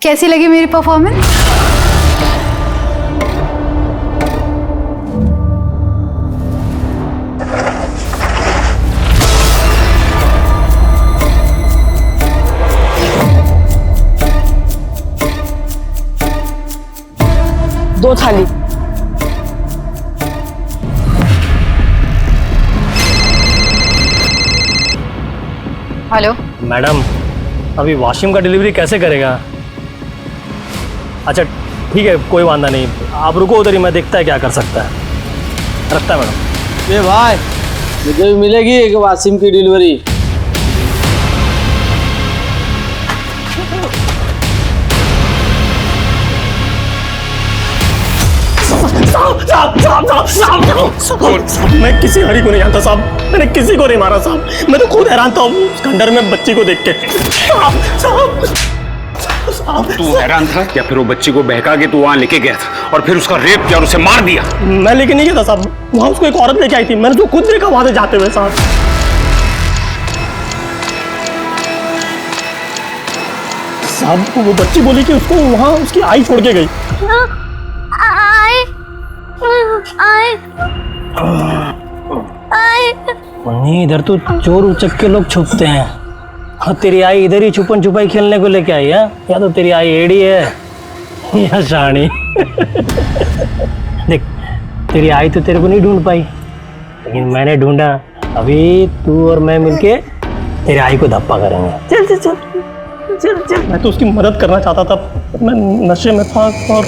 Speaker 8: कैसी लगी मेरी परफॉर्मेंस?
Speaker 13: दो थाली।
Speaker 15: हेलो
Speaker 17: मैडम, अभी वॉशिंग का डिलीवरी कैसे करेगा? अच्छा ठीक है, कोई वादा नहीं, आप रुको उधर ही, मैं देखता है क्या कर सकता है। रखता है मैडम।
Speaker 18: ये भाई, मुझे भी मिलेगी एक वाशिंग की डिलीवरी।
Speaker 17: साहब, मैं किसी हरी को नहीं जानता साहब, मैंने किसी को नहीं मारा साहब, मैं तो खुद हैरान था उस खंडर में बच्ची को देख के।
Speaker 5: तू हैरान था या फिर वो बच्ची को बहका के तू वहां लेके गया था और फिर उसका रेप किया और उसे मार दिया?
Speaker 17: मैं लेके नहीं गया था साहब, वहां उसको एक औरत लेके आई थी, मैंने तो खुद देखा वहां से जाते हुए साहब। साहब वो बच्ची बोली कि उसको वहां उसकी आई छोड़ के गई। इधर तो चोर उचक के लोग छुपते हैं, और तेरी आई इधर ही छुपन छुपाई खेलने को लेके आई है। या तो तेरी आई एड़ी है या शानी। देख, तेरी आई तो तेरे को नहीं ढूंढ पाई, लेकिन मैंने ढूंढा। अभी तू और मैं मिलके तेरी आई को धप्पा करेंगे। चल चल चल चल चल। मैं तो उसकी मदद करना चाहता था, मैं नशे में था और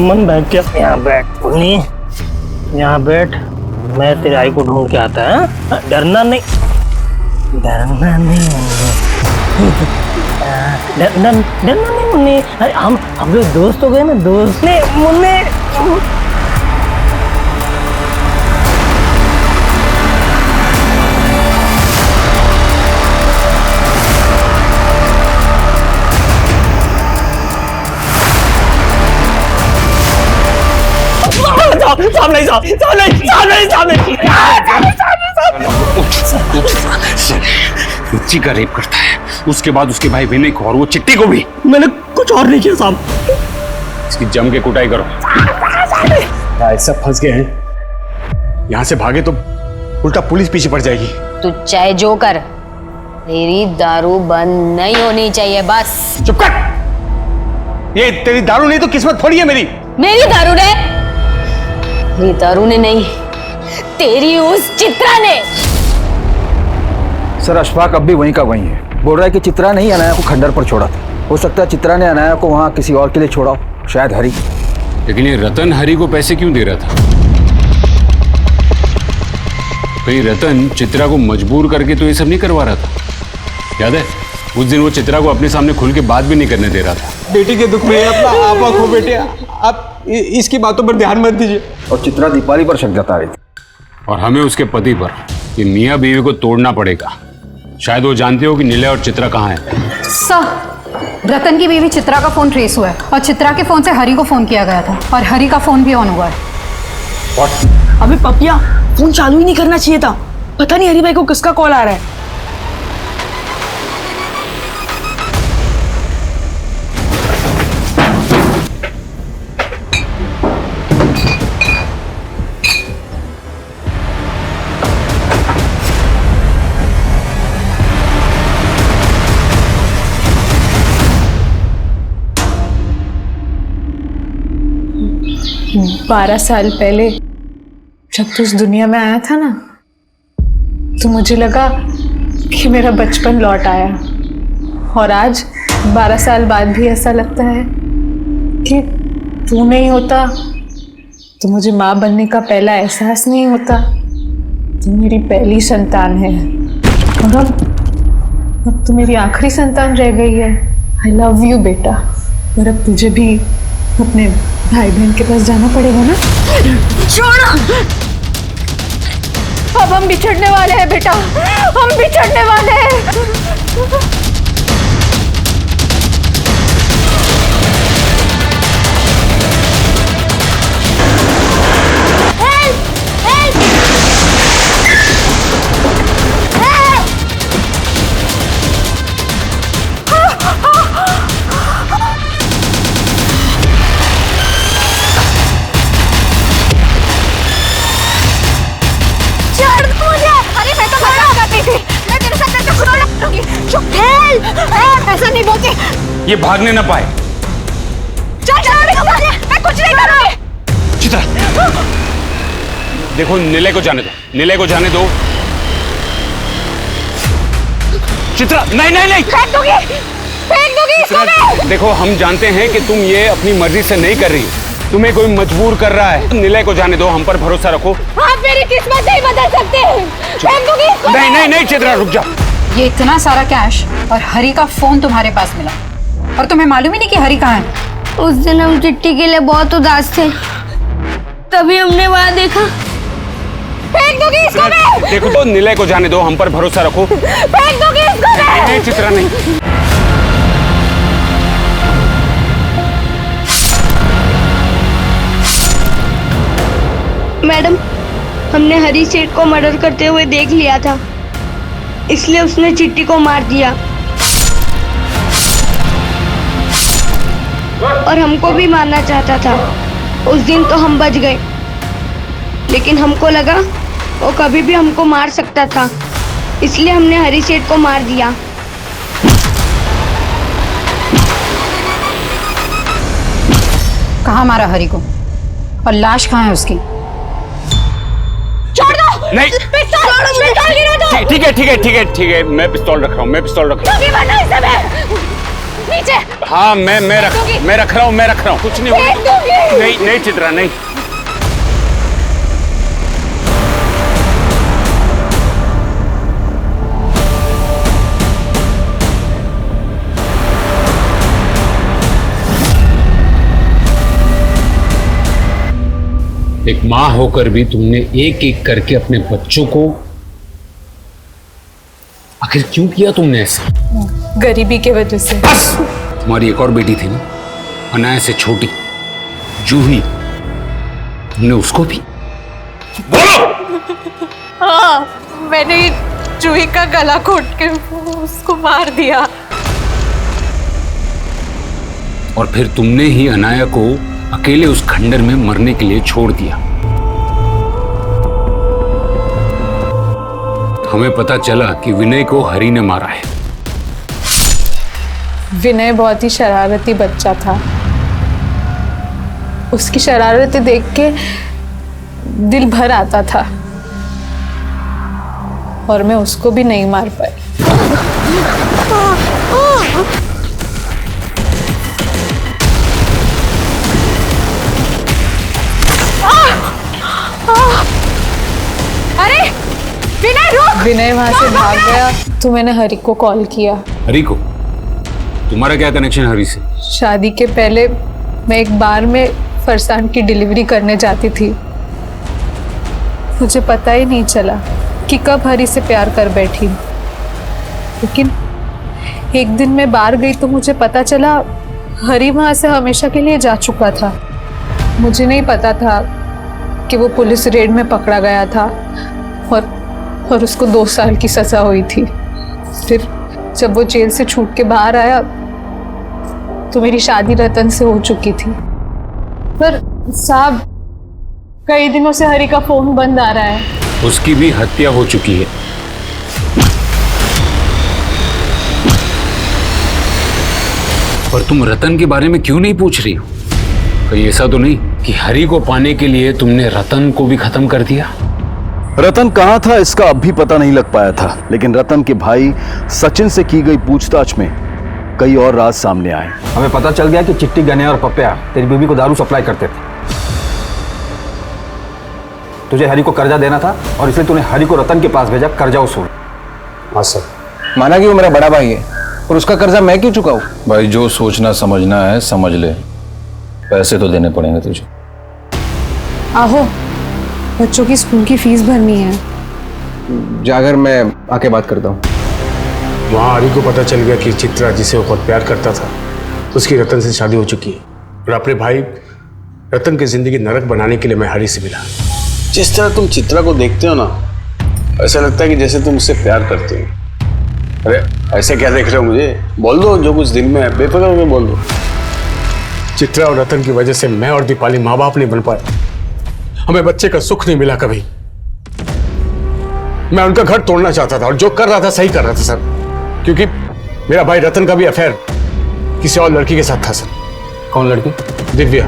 Speaker 17: मन बहक गया। यहाँ बैठ पुन्नी, यहाँ बैठ, मैं तेरी आई को ढूंढ के आता है। डरना नहीं, डरना नहीं, डरना नहीं मुन्नी। अरे हम लोग दोस्त हो गए ना, दोस्त ने मुन्नी। साहब नहीं, साहब नहीं।
Speaker 5: बच्ची का रेप करता है, उसके बाद उसके भाई विनय को और वो चिट्टी को भी।
Speaker 17: मैंने कुछ और नहीं किया साहब।
Speaker 5: इसकी जम के कुटाई करो।
Speaker 11: ऐसा फंस गए हैं, यहाँ से भागे तो उल्टा पुलिस पीछे पड़ जाएगी।
Speaker 6: तू चाहे जो कर, तेरी दारू बंद नहीं होनी चाहिए, बस।
Speaker 11: चुप कर। ये तेरी दारू नहीं तो किस्मत थोड़ी है मेरी।
Speaker 15: मेरी दारू ने? मेरी दारू ने नहीं, तेरी उस चित्रा ने।
Speaker 7: सर अशफाक अब भी वहीं का वहीं है। बोल रहा है कि चित्रा ने ही अनाया को खंडर पर छोड़ा था। हो सकता है चित्रा ने अनाया को वहाँ किसी और के लिए छोड़ा हो, शायद हरी।
Speaker 5: लेकिन ये रतन हरी को पैसे क्यों दे रहा था? कहीं रतन चित्रा को मजबूर करके तो ये सब नहीं करवा रहा था? याद है उस दिन वो चित्रा को अपने सामने खुल के बात भी नहीं करने दे रहा था।
Speaker 4: बेटी के दुख में अपना आपा खो बेटे, आप इसकी बातों पर ध्यान मत दीजिए।
Speaker 7: और चित्रा दीपाली पर शक जता रही थी।
Speaker 5: और हमें उसके पति पर, कि मियाँ बीवी को तोड़ना पड़ेगा। शायद वो जानते हो कि निलय और चित्रा कहाँ है।
Speaker 2: सर, रतन की बीवी चित्रा का फोन ट्रेस हुआ है और चित्रा के फोन से हरी को फोन किया गया था और हरी का फोन भी ऑन हुआ है।
Speaker 13: What? अबे पपिया, फोन चालू ही नहीं करना चाहिए था। पता नहीं हरी भाई को किसका कॉल आ रहा है।
Speaker 16: बारह साल पहले जब तू इस दुनिया में आया था ना, तो मुझे लगा कि मेरा बचपन लौट आया। और आज 12 साल बाद भी ऐसा लगता है कि तू नहीं होता तो मुझे माँ बनने का पहला एहसास नहीं होता। तू मेरी पहली संतान है और अब तू मेरी आखिरी संतान रह गई है। आई लव यू बेटा। और अब तुझे भी अपने भाई बहन के पास जाना पड़ेगा ना।
Speaker 2: छोड़ो, अब हम बिछड़ने वाले हैं बेटा, हम बिछड़ने वाले हैं। ऐसा नहीं बोलती।
Speaker 5: ये भागने ना पाए।
Speaker 2: मैं कुछ नहीं करूंगी।
Speaker 5: चित्रा, देखो निलय को जाने दो, निलय को जाने दो। चित्रा, नहीं नहीं नहीं,
Speaker 2: फेंक दूंगी इसको मैं।
Speaker 5: देखो हम जानते हैं कि तुम ये अपनी मर्जी से नहीं कर रही, तुम्हें कोई मजबूर कर रहा है। निलय को जाने दो, हम पर भरोसा रखो।
Speaker 2: आप मेरी किस्मत नहीं बदल सकते। फेंक दूंगी इसको।
Speaker 5: नहीं नहीं नहीं चित्रा, रुक जा।
Speaker 2: ये इतना सारा कैश और हरी का फोन तुम्हारे पास मिला और तुम्हें मालूम ही नहीं कि हरी कहाँ है।
Speaker 3: उस दिन हम चिट्ठी के लिए बहुत उदास थे, तभी हमने वहाँ देखा।
Speaker 2: फेंक दूंगी इसको मैं।
Speaker 5: देखो तो निलय को जाने दो, हम पर भरोसा रखो।
Speaker 2: फेंक दूंगी इसको मैं।
Speaker 5: नहीं चित्रा नहीं।
Speaker 3: मैडम, हमने हरी सेठ को मर्डर करते हुए देख लिया था, इसलिए उसने चिट्ठी को मार दिया और हमको भी मारना चाहता था। उस दिन तो हम बच गए, लेकिन हमको लगा वो कभी भी हमको मार सकता था, इसलिए हमने हरी सेठ को मार दिया।
Speaker 2: कहाँ मारा हरी को और लाश कहाँ है उसकी? छोड़ दो।
Speaker 5: नहीं,
Speaker 2: पिस्तौल गिरा दो।
Speaker 5: ठीक है ठीक है ठीक है ठीक है, मैं पिस्तौल रख रहा हूँ, मैं पिस्तौल रख रहा हूँ।
Speaker 2: नीचे।
Speaker 5: हाँ मैं रख रहा हूँ, कुछ नहीं होगा। नहीं नहीं चित्रा नहीं। एक माँ होकर भी तुमने एक एक करके अपने बच्चों को, आखिर क्यों किया तुमने ऐसा?
Speaker 16: गरीबी के वजह से।
Speaker 5: बस, तुम्हारी एक और बेटी थी ना, अनाया से छोटी, जूही, तुमने उसको भी? बोलो।
Speaker 16: हाँ, मैंने जूही का गला घोट के उसको मार दिया।
Speaker 5: और फिर तुमने ही अनाया को अकेले उस खंडर में मरने के लिए छोड़ दिया। हमें पता चला कि विनय को हरी ने मारा है।
Speaker 16: विनय बहुत ही शरारती बच्चा था।
Speaker 2: उसकी शरारतें देख के दिल भर आता था और मैं उसको भी नहीं मार पाई। अरे विनय रुक! विनय वहां से भाग गया तो मैंने हरी को कॉल किया।
Speaker 5: हरी को? तुम्हारा क्या कनेक्शन हरी से?
Speaker 2: शादी के पहले मैं एक बार में फरसान की डिलीवरी करने जाती थी। मुझे पता ही नहीं चला कि कब हरी से प्यार कर बैठी, लेकिन एक दिन मैं बाहर गई तो मुझे पता चला हरी वहां से हमेशा के लिए जा चुका था। मुझे नहीं पता था कि वो पुलिस रेड में पकड़ा गया था और उसको 2 साल की सजा हुई थी। फिर जब वो जेल से छूट के बाहर आया तो मेरी शादी रतन से हो चुकी थी। पर साहब, कई दिनों से हरी का फोन बंद आ रहा है।
Speaker 5: उसकी भी हत्या हो चुकी है। और तुम रतन के बारे में क्यों नहीं पूछ रही हो? कहीं ऐसा तो नहीं कि हरी को पाने के लिए तुमने रतन को भी खत्म कर दिया?
Speaker 1: रतन कहाँ था इसका अब भी पता नहीं लग पाया था, लेकिन रतन के भाई सचिन से की गई पूछताछ में कई और राज सामने आए।
Speaker 7: हमें पता चल गया कि चिट्टी, गने और पप्पिया तेरी बीवी को दारू सप्लाई करते थे। तुझे हरी को कर्जा देना था और इसलिए तूने हरी को रतन के पास भेजा कर्जा वसूल।
Speaker 4: हाँ सर, माना कि वो मेरा बड़ा भाई है और उसका कर्जा मैं क्यों चुकाऊं?
Speaker 14: भाई जो सोचना समझना है समझ ले, पैसे तो देने पड़ेंगे तुझे।
Speaker 2: आहो, बच्चों की स्कूल की फीस भरनी है।
Speaker 4: जाकर मैं आके बात करता हूँ।
Speaker 11: वहाँ हरी को पता चल गया कि चित्रा, जिसे वो बहुत प्यार करता था, उसकी रतन से शादी हो चुकी है। और अपने भाई रतन की जिंदगी नरक बनाने के लिए मैं हरी से मिला।
Speaker 18: जिस तरह तुम चित्रा को देखते हो ना, ऐसा लगता है कि जैसे तुम उससे प्यार करते हो। अरे ऐसे क्या देख रहे हो मुझे? बोल दो जो कुछ दिल में है, बेफिक्र होकर बोल दो।
Speaker 11: चित्रा और रतन की वजह से मैं और दीपाली माँ बाप नहीं बन पाए। हमें बच्चे का सुख नहीं मिला कभी। मैं उनका घर तोड़ना चाहता था और जो कर रहा था सही कर रहा था सर, क्योंकि मेरा भाई रतन का भी अफेयर किसी और लड़की के साथ था सर।
Speaker 4: कौन लड़की?
Speaker 11: दिव्या।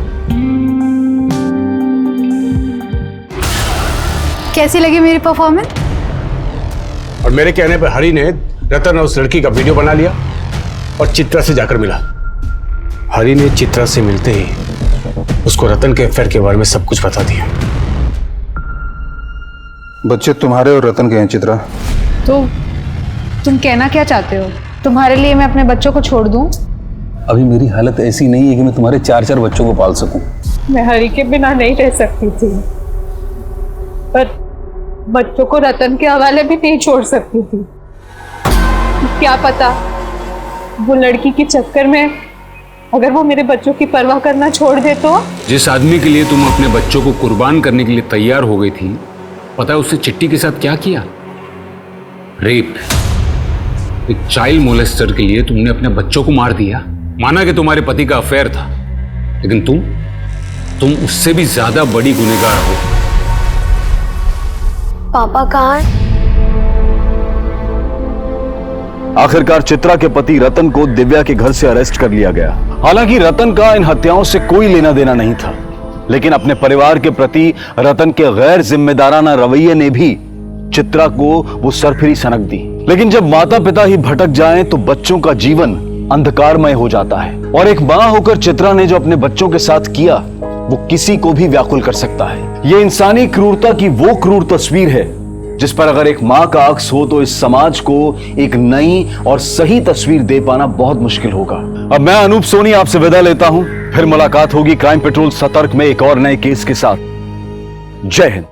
Speaker 8: कैसी लगी मेरी परफॉर्मेंस?
Speaker 11: और मेरे कहने पर हरी ने रतन और उस लड़की का वीडियो बना लिया और चित्रा से जाकर मिला। हरी ने चित्रा से मिलते ही उसको रतन के अफेयर के बारे में सब कुछ बता दिया।
Speaker 12: बच्चे तुम्हारे और रतन के हैं चित्रा।
Speaker 2: तो तुम कहना क्या चाहते हो? तुम्हारे लिए मैं अपने बच्चों को छोड़ दूं?
Speaker 14: अभी मेरी हालत ऐसी नहीं है कि मैं तुम्हारे 4-4 बच्चों को पाल सकूं।
Speaker 2: मैं हरी के बिना नहीं रह सकती थी, पर बच्चों को रतन के हवाले भी नहीं छोड़ सकती थी। क्या पता वो लड़की के चक्कर में अगर वो मेरे बच्चों की परवाह करना छोड़ दे तो?
Speaker 5: जिस आदमी के लिए तुम अपने बच्चों को कुर्बान करने के लिए तैयार हो गई थी, पता है उससे चिट्टी के साथ क्या किया? रेप। एक चाइल्ड मोलेस्टर के लिए तुमने अपने बच्चों को मार दिया। माना कि तुम्हारे पति का अफेयर था, लेकिन तुम उससे भी ज्यादा बड़ी गुनहगार हो।
Speaker 3: पापा कहाँ है?
Speaker 1: आखिरकार चित्रा के पति रतन को दिव्या के घर से अरेस्ट कर लिया गया। हालांकि रतन का इन हत्याओं से कोई लेना देना नहीं था, लेकिन अपने परिवार के प्रति रतन के गैर जिम्मेदाराना रवैये ने भी चित्रा को वो सरफिरी सनक दी। लेकिन जब माता पिता ही भटक जाएं तो बच्चों का जीवन अंधकारमय हो जाता है, और एक मां होकर चित्रा ने जो अपने बच्चों के साथ किया वो किसी को भी व्याकुल कर सकता है। ये इंसानी क्रूरता की वो क्रूर तस्वीर है जिस पर अगर एक मां का अक्स हो तो इस समाज को एक नई और सही तस्वीर दे पाना बहुत मुश्किल होगा। अब मैं अनूप सोनी आपसे विदा लेता हूं, फिर मुलाकात होगी क्राइम पेट्रोल सतर्क में एक और नए केस के साथ। जय हिंद।